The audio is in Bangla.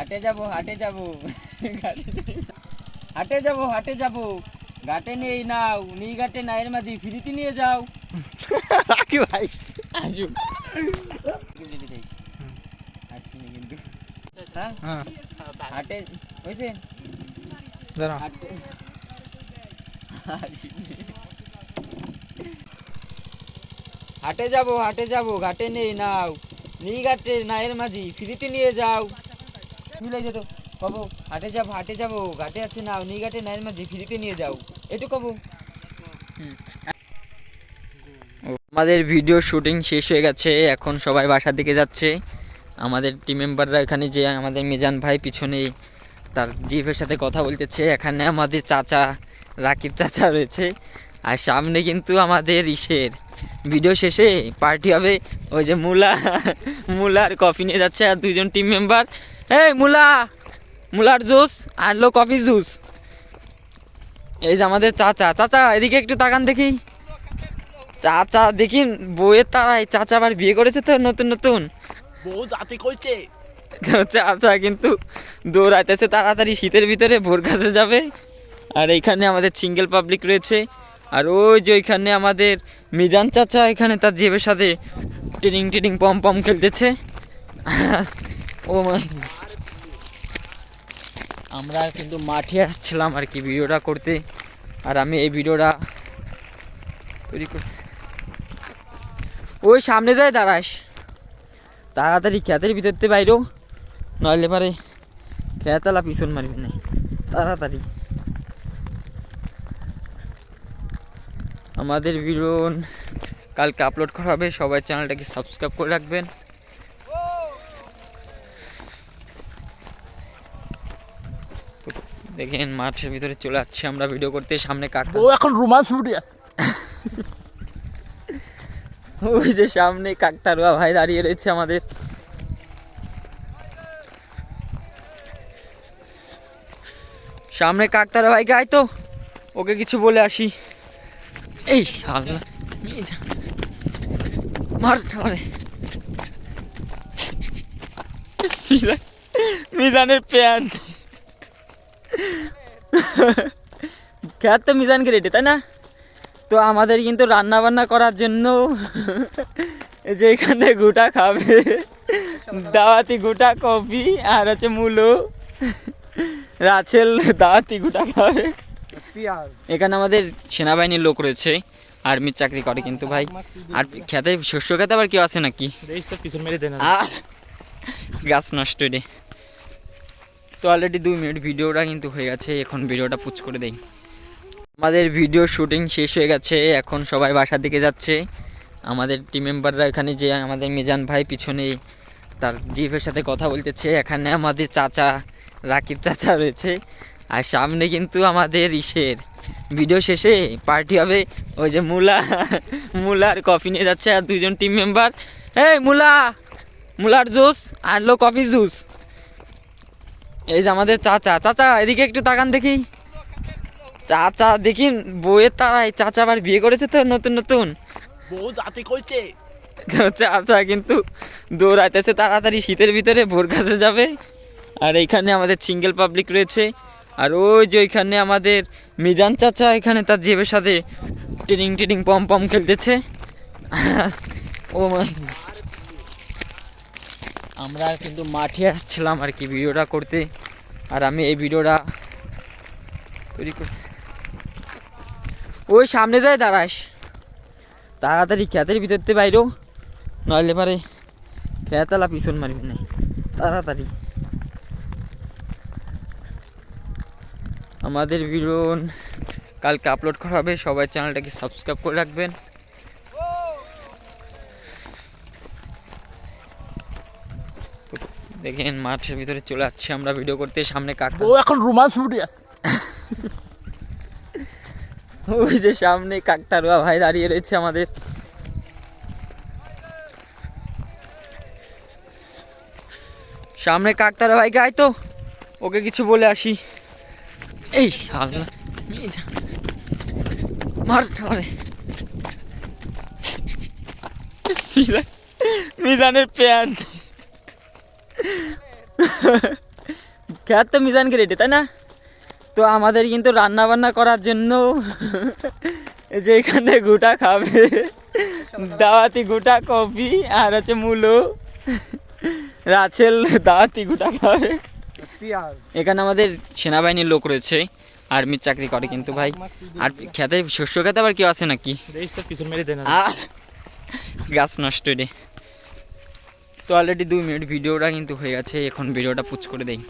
হাটে যাব হাটে যাব ঘাটে নেই নাও নি ঘাটে নাইয়ের মাঝি ফ্রিতে নিয়ে যাও কি ভাই আসু কিন্তু হ্যাঁ হাটে হয়েছে হাটে যাব ঘাটে নেই নাও নি ঘাটে নাইয়ের মাঝি ফ্রিতে নিয়ে যাও মিলাই যেত কবো হাটে যাব ঘাটে আছে নাও নি ঘাটে নাইয়ের মাঝি ফ্রিতে নিয়ে যাও একটু কবো। আমাদের ভিডিও শুটিং শেষ হয়ে গেছে, এখন সবাই বাসার দিকে যাচ্ছে। আমাদের টিম মেম্বাররা এখানে যে আমাদের মিজান ভাই পিছনে তার জিএফের সাথে কথা বলতেছে, এখানে আমাদের চাচা রাকিব চাচা রয়েছে, আর সামনে কিন্তু আমাদের ভিডিও শেষে পার্টি হবে। ওই যে মুলার কফি নিয়ে যাচ্ছে আর দুইজন টিম মেম্বার, এই মুলার জুস আনলো কফি জুস। এই যে আমাদের চাচা এদিকে একটু তাকান দেখি, চাচা দেখি বউয়ের তারাই, চাচা আবার বিয়ে করেছে তো নতুন বউ জাতি কইছে। চাচা কিন্তু দৌড়াইতেছে তাড়াতাড়ি, শীতের ভিতরে ভোর কাছে যাবে। আর এইখানে আমাদের সিঙ্গেল পাবলিক রয়েছে, আর ওই যে ওইখানে আমাদের মিজান চাচা এখানে তার জিএফের সাথে টিডিং পম খেলতেছে। ও আমরা কিন্তু মাঠে আসছিলাম আর কি ভিডিওটা করতে, আর আমি এই ভিডিওটা তৈরি করি। ওই সামনে যায় দাঁড়াস, তাড়াতাড়ি খেতের ভিতরতে বাইরেও, নইলে পারে খেতালা পিছন মারবি না, তাড়াতাড়ি। আমাদের ভিডিও কালকে আপলোড করা হবে, সবাই চ্যানেলটাকে সাবস্ক্রাইব করে রাখবেন। দেখেন মাঠের ভিতরে চলে যাচ্ছি আমরা ভিডিও করতে, সামনে কাকা ও এখন রোমান্স মুডে আছে। ওই যে সামনে কাকতারুয়া ভাই দাঁড়িয়ে রয়েছে আমাদের। সামনে কাকতারুয়া ভাই গাই তো, ওকে কিছু বলে আসি। এই আল্লাহ মিজানের প্যান্ট খেয়ার তো মিজানকে রেটে, তাই না? তো আমাদের কিন্তু রান্না বান্না করার জন্য যে এখানে গোটা খাবে, দাওয়াতি গোটা কফি, আর হচ্ছে মূলো রাছেল দাওয়াতি গোটা খাবে। এখানে আমাদের সেনাবাহিনীর লোক রয়েছে, আর্মির চাকরি করে কিন্তু ভাই। আর খেতে শস্য খেতে আবার কেউ আছে নাকি? গাছ নষ্ট রে। তো অলরেডি 2 মিনিট ভিডিওটা কিন্তু হয়ে গেছে, এখন ভিডিওটা পুচ করে দেই। আমাদের ভিডিও শুটিং শেষ হয়ে গেছে, এখন সবাই বাসার দিকে যাচ্ছে। আমাদের টিম মেম্বাররা এখানে যে আমাদের মিজান ভাই পিছনে তার জিএফের সাথে কথা বলতেছে, এখানে আমাদের চাচা রাকিব চাচা রয়েছে, আর সামনে কিন্তু আমাদের ভিডিও শেষে পার্টি হবে। ওই যে মুলার কফি নিয়ে যাচ্ছে আর দুইজন টিম মেম্বার, এই মুলার জুস আনলো কফি জুস। এই যে আমাদের চাচা এদিকে একটু তাকান দেখি, চাচা দেখি বউয়ের তারাই, চাচা আবার বিয়ে করেছে তো নতুন বউ জাতি কইছে। চাচা কিন্তু দৌড়াইতেছে তাড়াতাড়ি, শীতের ভিতরে ভোর কাছে যাবে। আর এইখানে আমাদের সিঙ্গেল পাবলিক রয়েছে, আর ওই যে ওইখানে আমাদের মিজান চাচা এখানে তার জিএফের সাথে টিডিং পম খেলতেছে। ও আমরা কিন্তু মাঠে আসছিলাম আর কি ভিডিওটা করতে, আর আমি এই ভিডিওটা তৈরি করি। ওই সামনে যায় দাঁড়াস, তাড়াতাড়ি খেতের ভিতরতে বাইরেও, নইলে পারে খেতালা পিছন মারবি না, তাড়াতাড়ি। আমাদের ভিডিও কালকে আপলোড করা হবে, সবাই চ্যানেলটাকে সাবস্ক্রাইব করে রাখবেন। দেখেন মাঠের ভিতরে চলে যাচ্ছি আমরা ভিডিও করতে, সামনে কাকা ও এখন রোমান্স মুডে আছে। ওই যে সামনে কাকতারুয়া ভাই দাঁড়িয়ে রয়েছে আমাদের। সামনে কাকতারুয়া ভাই গাই তো, ওকে কিছু বলে আসি। এই আল্লাহ মিজানের প্যান্ট খেয়ার তো মিজানকে রেটে, তাই না? তো আমাদের কিন্তু রান্না বান্না করার জন্য এই যে এখানে গোটা খাবে, দাওয়াতি গোটা কফি আর হচ্ছে মূলো, রাছেল দাওয়াতি গোটা খাবে। এখানে আমাদের সেনাবাহিনীর লোক রয়েছে, আর্মির চাকরি করে কিন্তু ভাই। আর খেতে শস্য খেতে আবার কেউ আছে নাকি? পিছন মেরে দেন গাছ নষ্ট রে। তো অলরেডি 2 মিনিট ভিডিওটা কিন্তু হয়ে গেছে, এখন ভিডিওটা পুচ করে দেই।